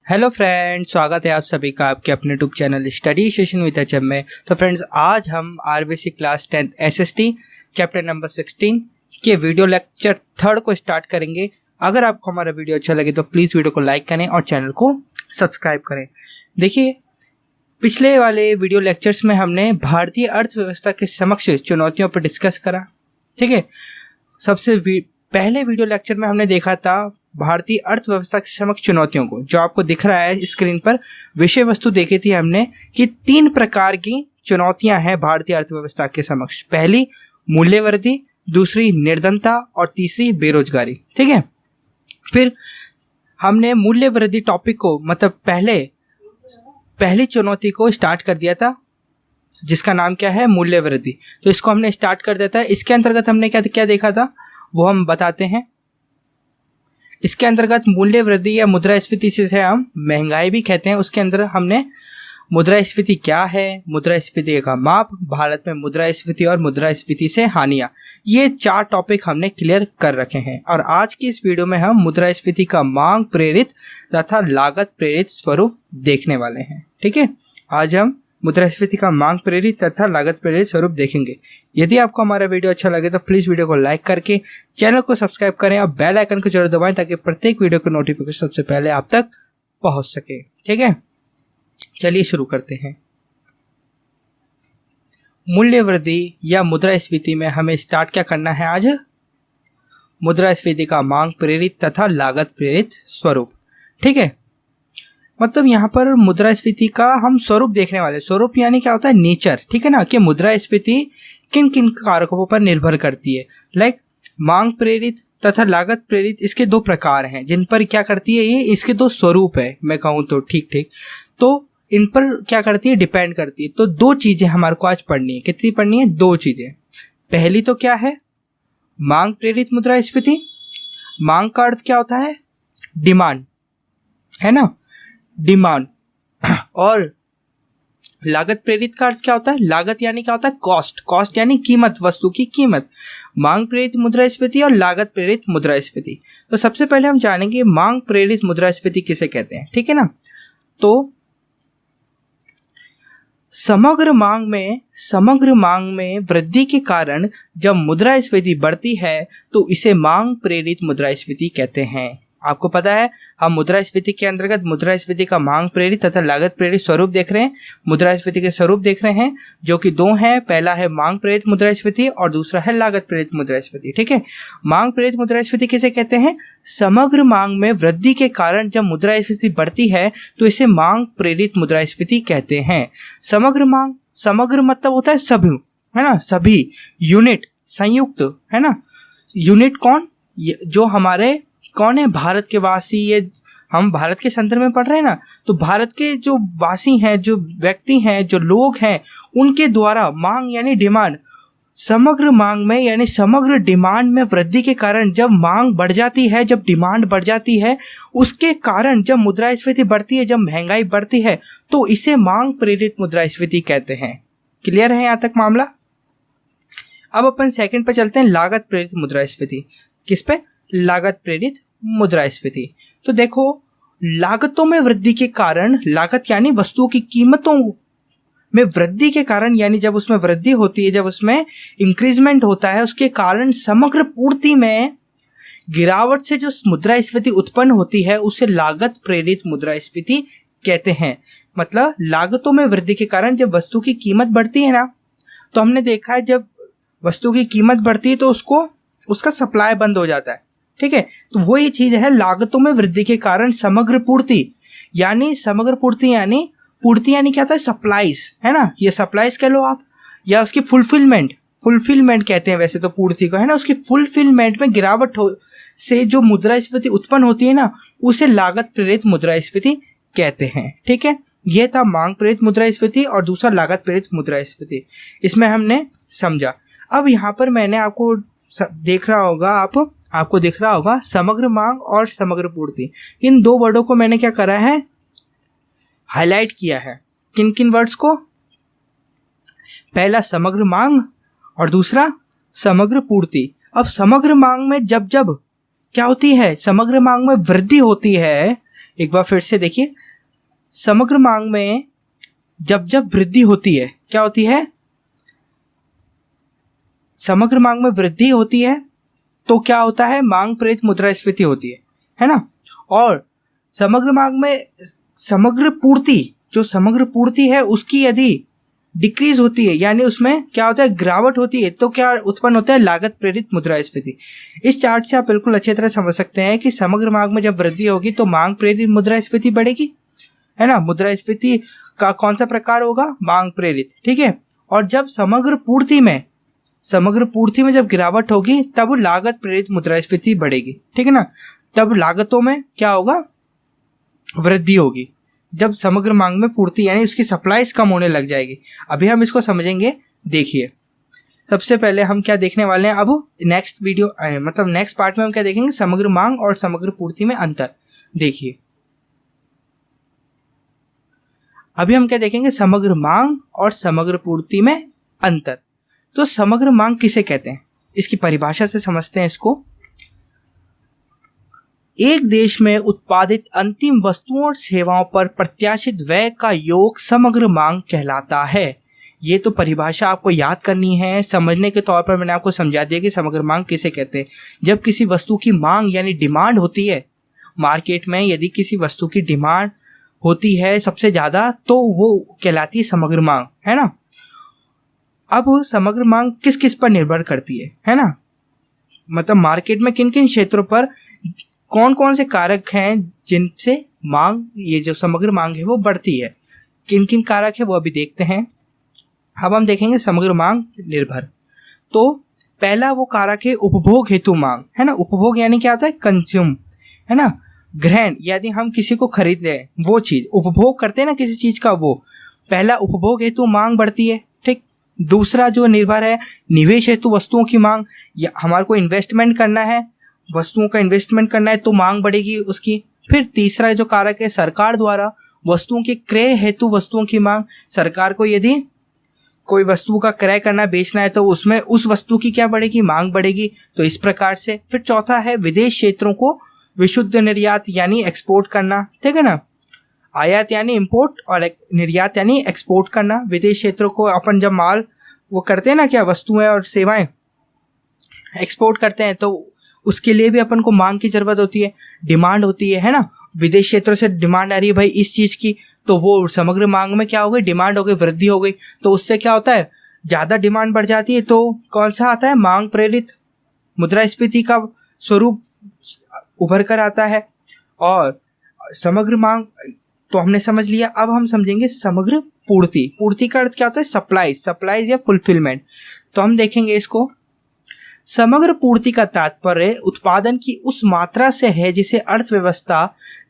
Hello friends, स्वागत है आप सभी का आपके अपने YouTube channel study session with HM में। तो फ्रेंड्स, आज हम RBC class 10 SST chapter number 16 के वीडियो लेक्चर 3 को स्टार्ट करेंगे। अगर आपको हमारा वीडियो अच्छा लगे तो प्लीज़ वीडियो को लाइक करें और चैनल को सब्सक्राइब करें। देखिए, पिछले वाले वीडियो लेक्चर्स में हमने भारतीय अर्थव्यवस्था के समक्ष चुनौतियों पर डिस्कस करा। ठीक है, सबसे पहले वीडियो लेक्चर में हमने देखा था भारतीय अर्थव्यवस्था के समक्ष चुनौतियों को, जो आपको दिख रहा है स्क्रीन पर। विषय वस्तु देखी थी हमने कि 3 प्रकार की चुनौतियां हैं भारतीय अर्थव्यवस्था के समक्ष। पहली मूल्य वृद्धि, दूसरी निर्धनता और तीसरी बेरोजगारी। ठीक है, फिर हमने मूल्य वृद्धि टॉपिक को, मतलब पहली चुनौती को स्टार्ट कर दिया था, जिसका नाम क्या है, मूल्य वृद्धि। तो इसको हमने स्टार्ट कर दिया था। इसके अंतर्गत हमने क्या देखा था वो हम बताते हैं। इसके अंतर्गत मूल्य वृद्धि या मुद्रास्फीति से हम महंगाई भी कहते हैं। उसके अंदर हमने मुद्रास्फीति क्या है, मुद्रास्फीति का माप, भारत में मुद्रास्फीति और मुद्रास्फीति से हानियां, ये 4 टॉपिक हमने क्लियर कर रखे हैं। और आज की इस वीडियो में हम मुद्रास्फीति का मांग प्रेरित तथा लागत प्रेरित स्वरूप देखने वाले हैं। ठीक है, आज हम मुद्रास्फीति का मांग प्रेरित तथा लागत प्रेरित स्वरूप देखेंगे। यदि आपको हमारा वीडियो अच्छा लगे तो प्लीज़ वीडियो को लाइक करके चैनल को सब्सक्राइब करें और बेल आइकन को जरूर दबाएं, ताकि प्रत्येक वीडियो की नोटिफिकेशन सबसे पहले आप तक पहुंच सके। ठीक है, चलिए शुरू करते हैं। मूल्य वृद्धि या मुद्रास्फीति में हमें स्टार्ट क्या करना है आज, मुद्रास्फीति का मांग प्रेरित तथा लागत प्रेरित स्वरूप। ठीक है, मतलब यहाँ पर मुद्रास्फीति का हम स्वरूप देखने वाले। स्वरूप यानी क्या होता है, नेचर। ठीक है ना, कि मुद्रास्फीति किन किन कारकों पर निर्भर करती है। लाइक मांग प्रेरित तथा लागत प्रेरित, इसके 2 प्रकार हैं जिन पर क्या करती है ये, इसके 2 स्वरूप है मैं कहूँ तो। ठीक, तो इन पर क्या करती है, डिपेंड करती है। तो 2 चीजें हमारे को आज पढ़नी है। कितनी पढ़नी है, 2 चीजें। पहली तो क्या है, मांग प्रेरित मुद्रास्फीति। मांग का अर्थ क्या होता है, डिमांड, है ना, डिमांड। और लागत प्रेरित का अर्थ क्या होता है, लागत यानी क्या होता है, कॉस्ट यानी कीमत, वस्तु की कीमत। मांग प्रेरित मुद्रास्फीति और लागत प्रेरित मुद्रास्फीति। तो सबसे पहले हम जानेंगे मांग प्रेरित मुद्रास्फीति किसे कहते हैं। ठीक है ना, तो समग्र मांग में वृद्धि के कारण जब मुद्रास्फीति बढ़ती है तो इसे मांग प्रेरित मुद्रास्फीति कहते हैं। आपको पता है, हम मुद्रास्फीति के अंतर्गत मुद्रास्फीति का मांग प्रेरित तथा लागत प्रेरित स्वरूप देख रहे हैं। मुद्रास्फीति के स्वरूप देख रहे हैं, जो कि 2 हैं। पहला है मांग प्रेरित मुद्रास्फीति और दूसरा है लागत प्रेरित मुद्रास्फीति। ठीक है, मांग प्रेरित मुद्रास्फीति किसे कहते हैं, समग्र मांग में वृद्धि के कारण जब मुद्रास्फीति बढ़ती है तो इसे मांग प्रेरित मुद्रास्फीति कहते हैं। समग्र मांग, समग्र मतलब होता है सभी, है ना, सभी यूनिट, संयुक्त, है ना। यूनिट कौन, जो हमारे कौन है, भारत के वासी। ये हम भारत के संदर्भ में पढ़ रहे हैं ना, तो भारत के जो वासी हैं, जो व्यक्ति हैं, जो लोग हैं, उनके द्वारा मांग यानी डिमांड, समग्र मांग में यानी समग्र डिमांड में वृद्धि के कारण जब मांग बढ़ जाती है, जब डिमांड बढ़ जाती है, उसके कारण जब मुद्रास्फीति बढ़ती है, जब महंगाई बढ़ती है, तो इसे मांग प्रेरित मुद्रास्फीति कहते हैं। क्लियर है यहाँ तक मामला। अब अपन सेकंड पे चलते हैं, लागत प्रेरित मुद्रास्फीति। किस पे, लागत प्रेरित मुद्रास्फीति। तो देखो, लागतों में वृद्धि के कारण, लागत यानी वस्तुओं की कीमतों में वृद्धि के कारण, यानी जब उसमें वृद्धि होती है, जब उसमें इंक्रीजमेंट होता है, उसके कारण समग्र पूर्ति में गिरावट से जो मुद्रास्फीति उत्पन्न होती है उसे लागत प्रेरित मुद्रास्फीति कहते हैं। मतलब लागतों में वृद्धि के कारण जब वस्तु की कीमत बढ़ती है ना, तो हमने देखा है जब वस्तु की कीमत बढ़ती है तो उसका सप्लाई बंद हो जाता है। ठीक है, तो वही चीज है लागतों में वृद्धि के कारण समग्र पूर्ति। यानी समग्र पूर्ति यानी क्या होता है, सप्लाईज, है ना। ये सप्लाईज कह लो आप, या उसकी फुलफिलमेंट कहते हैं वैसे तो पूर्ति को, है ना। उसकी फुलफिलमेंट में गिरावट से जो मुद्रास्फीति उत्पन्न होती है ना, उसे लागत प्रेरित मुद्रास्फीति कहते हैं। ठीक है, यह था मांग प्रेरित मुद्रास्फीति और दूसरा लागत प्रेरित मुद्रास्फीति। इसमें हमने समझा। अब यहाँ पर मैंने आपको दिख रहा होगा समग्र मांग और समग्र पूर्ति। इन 2 वर्डों को मैंने क्या करा है, हाईलाइट किया है। किन किन वर्ड्स को, पहला समग्र मांग और दूसरा समग्र पूर्ति। अब समग्र मांग में जब क्या होती है, समग्र मांग में वृद्धि होती है, एक बार फिर से देखिए, समग्र मांग में जब जब वृद्धि होती है, क्या होती है, समग्र मांग में वृद्धि होती है तो क्या होता है, मांग प्रेरित मुद्रास्फीति होती है ना। और समग्र मांग में समग्र पूर्ति, जो समग्र पूर्ति है उसकी यदि डिक्रीज होती है, यानी उसमें क्या होता है, गिरावट होती है, तो क्या उत्पन्न होता है, लागत प्रेरित मुद्रास्फीति। इस चार्ट से आप बिल्कुल अच्छी तरह समझ सकते हैं कि समग्र मांग में जब वृद्धि होगी तो मांग प्रेरित मुद्रास्फीति बढ़ेगी, है ना। मुद्रास्फीति का कौन सा प्रकार होगा, मांग प्रेरित, ठीक है। और जब समग्र पूर्ति में जब गिरावट होगी तब लागत प्रेरित मुद्रास्फीति बढ़ेगी, ठीक है ना। तब लागतों में क्या होगा, वृद्धि होगी, जब समग्र मांग में पूर्ति यानी उसकी सप्लाईज कम होने लग जाएगी। अभी हम इसको समझेंगे। देखिए, सबसे पहले हम क्या देखने वाले हैं अब नेक्स्ट वीडियो, मतलब नेक्स्ट पार्ट में हम क्या देखेंगे, समग्र मांग और समग्र पूर्ति में अंतर। देखिए, अभी हम क्या देखेंगे, समग्र मांग और समग्र पूर्ति में अंतर। तो समग्र मांग किसे कहते हैं, इसकी परिभाषा से समझते हैं इसको। एक देश में उत्पादित अंतिम वस्तुओं और सेवाओं पर प्रत्याशित व्यय का योग समग्र मांग कहलाता है। ये तो परिभाषा आपको याद करनी है। समझने के तौर पर मैंने आपको समझा दिया कि समग्र मांग किसे कहते हैं। जब किसी वस्तु की मांग यानी डिमांड होती है मार्केट में, यदि किसी वस्तु की डिमांड होती है सबसे ज्यादा, तो वो कहलाती है समग्र मांग, है ना। अब समग्र मांग किस किस पर निर्भर करती है ना, मतलब मार्केट में किन किन क्षेत्रों पर कौन कौन से कारक हैं जिनसे मांग, ये जो समग्र मांग है वो बढ़ती है, किन किन कारक है वो अभी देखते हैं। अब हम देखेंगे समग्र मांग निर्भर। तो पहला वो कारक है उपभोग हेतु मांग, है ना। उपभोग यानी क्या होता है, कंज्यूम, है ना, ग्रहण, यदि हम किसी को खरीद रहे वो चीज, उपभोग करते हैं ना किसी चीज का, वो पहला उपभोग हेतु मांग बढ़ती है, ठीक। दूसरा जो निर्भर है निवेश हेतु वस्तुओं की मांग, या हमारे को इन्वेस्टमेंट करना है, वस्तुओं का इन्वेस्टमेंट करना है तो मांग बढ़ेगी उसकी। फिर तीसरा जो कारक है सरकार द्वारा वस्तुओं के क्रय हेतु वस्तुओं की मांग, सरकार को यदि कोई वस्तु का क्रय करना, बेचना है तो उसमें उस वस्तु की क्या बढ़ेगी, मांग बढ़ेगी। तो इस प्रकार से। फिर चौथा है विदेश क्षेत्रों को विशुद्ध निर्यात यानी एक्सपोर्ट करना, ठीक है ना। आयात यानी इंपोर्ट और निर्यात यानी एक्सपोर्ट करना। विदेश क्षेत्रों को अपन जब माल वो करते हैं ना, क्या वस्तुएं और सेवाएं एक्सपोर्ट करते हैं, तो उसके लिए भी अपन को मांग की जरूरत होती है, डिमांड होती है ना। विदेश क्षेत्रों से डिमांड आ रही है भाई इस चीज की, तो वो समग्र मांग में क्या हो गई, डिमांड हो गई, वृद्धि हो गई। तो उससे क्या होता है, ज्यादा डिमांड बढ़ जाती है, तो कौन सा आता है, मांग प्रेरित मुद्रास्फीति का स्वरूप उभर कर आता है। और समग्र मांग तो हमने समझ लिया। अब हम समझेंगे समग्र पूर्ति। पूर्ति का अर्थ क्या होता है, सप्लाईज या फुलफिलमेंट। तो हम देखेंगे इसको। समग्र पूर्ति का तात्पर्य उत्पादन की उस मात्रा से है जिसे अर्थव्यवस्था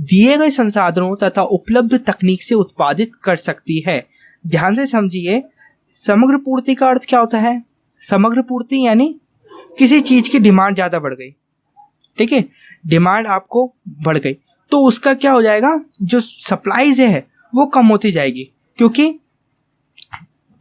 दिए गए संसाधनों तथा उपलब्ध तकनीक से उत्पादित कर सकती है। ध्यान से समझिए, समग्र पूर्ति का अर्थ क्या होता है। समग्र पूर्ति यानी किसी चीज की डिमांड ज्यादा बढ़ गई, ठीक है, डिमांड आपको बढ़ गई तो उसका क्या हो जाएगा, जो सप्लाईज है वो कम होती जाएगी, क्योंकि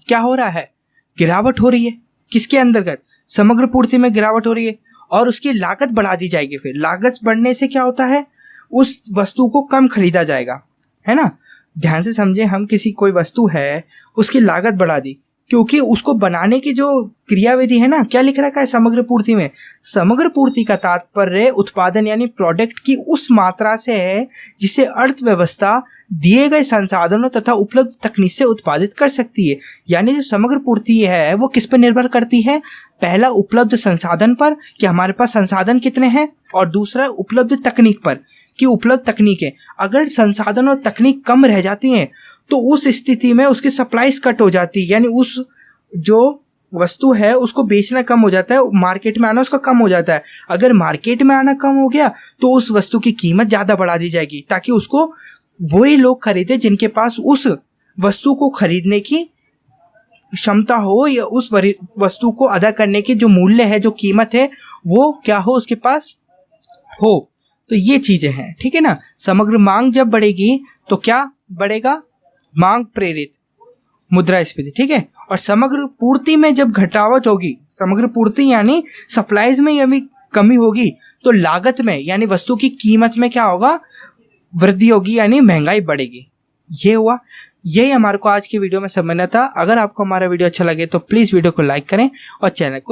क्या हो रहा है, गिरावट हो रही है। किसके अंतर्गत, समग्र पूर्ति में गिरावट हो रही है और उसकी लागत बढ़ा दी जाएगी। फिर लागत बढ़ने से क्या होता है, उस वस्तु को कम खरीदा जाएगा, है ना। ध्यान से समझे, हम किसी कोई वस्तु है उसकी लागत बढ़ा दी, क्योंकि उसको बनाने की जो क्रियाविधि है ना, क्या लिख रखा है समग्र पूर्ति में, समग्र पूर्ति का तात्पर्य उत्पादन यानी प्रोडक्ट की उस मात्रा से है जिसे अर्थव्यवस्था दिए गए संसाधनों तथा उपलब्ध तकनीक से उत्पादित कर सकती है। यानी जो समग्र पूर्ति है वो किस पर निर्भर करती है, पहला उपलब्ध संसाधन पर कि हमारे पास संसाधन कितने हैं, और दूसरा उपलब्ध तकनीक पर कि उपलब्ध तकनीक है। अगर संसाधन और तकनीक कम रह जाती हैं तो उस स्थिति में उसकी सप्लाईज कट हो जाती है, यानी उस जो वस्तु है उसको बेचना कम हो जाता है, मार्केट में आना उसका कम हो जाता है। अगर मार्केट में आना कम हो गया तो उस वस्तु की कीमत ज़्यादा बढ़ा दी जाएगी ताकि उसको वही लोग खरीदे जिनके पास उस वस्तु को खरीदने की क्षमता हो, या उस वस्तु को अदा करने की जो मूल्य है, जो कीमत है, वो क्या हो, उसके पास हो। तो ये चीजें हैं, ठीक है ना। समग्र मांग जब बढ़ेगी तो क्या बढ़ेगा, मांग प्रेरित मुद्रास्फीति, ठीक है। और समग्र पूर्ति में जब घटावट होगी, समग्र पूर्ति यानी सप्लाईज में यदि कमी होगी तो लागत में यानी वस्तु की कीमत में क्या होगा, वृद्धि होगी यानी महंगाई बढ़ेगी। ये हुआ, यही हमारे को आज की वीडियो में समझना था। अगर आपको हमारा वीडियो अच्छा लगे तो प्लीज़ वीडियो को लाइक करें और चैनल को